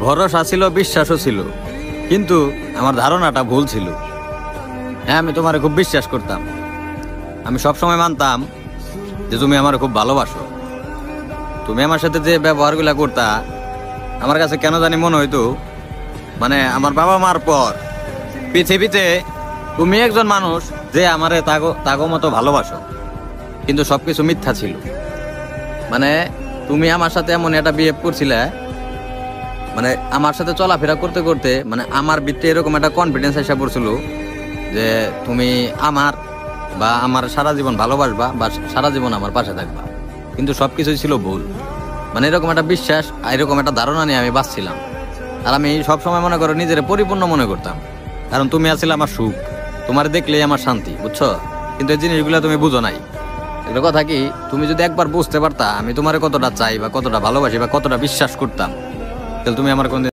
ভরসা ছিল, বিশ্বাসও ছিল, কিন্তু আমার ধারণাটা ভুল ছিল। হ্যাঁ, আমি তোমারে খুব বিশ্বাস করতাম। আমি সবসময় মানতাম যে তুমি আমার খুব ভালোবাসো। তুমি আমার সাথে যে ব্যবহারগুলো করতা, আমার কাছে কেন জানি মনে হইতো মানে আমার বাবা মার পর পৃথিবীতে তুমি একজন মানুষ যে আমারে তাগো মতো ভালোবাসো। কিন্তু সবকিছু মিথ্যা ছিল। মানে তুমি আমার সাথে এমন একটা বিহেভ করছিলে, মানে আমার সাথে চলাফেরা করতে করতে মানে আমার ভিতরে এরকম একটা কনফিডেন্স এসে পড়ছিল যে তুমি আমার সারা জীবন ভালোবাসবা বা সারা জীবন আমার পাশে থাকবা। কিন্তু সবকিছুই ছিল ভুল। মানে এরকম একটা বিশ্বাস, এরকম একটা ধারণা নিয়ে আমি বাঁচছিলাম। আর আমি সবসময় মনে করো নিজের পরিপূর্ণ মনে করতাম, কারণ তুমি আছিলে আমার সুখ, তোমার দেখলেই আমার শান্তি, বুঝছো? কিন্তু এই জিনিসগুলো তুমি বুঝো নাই। একটা কথা কি, তুমি যদি একবার বুঝতে পারতা আমি তোমার কতটা চাই বা কতটা ভালোবাসি বা কতটা বিশ্বাস করতাম, তাহলে তুমি আমার কোন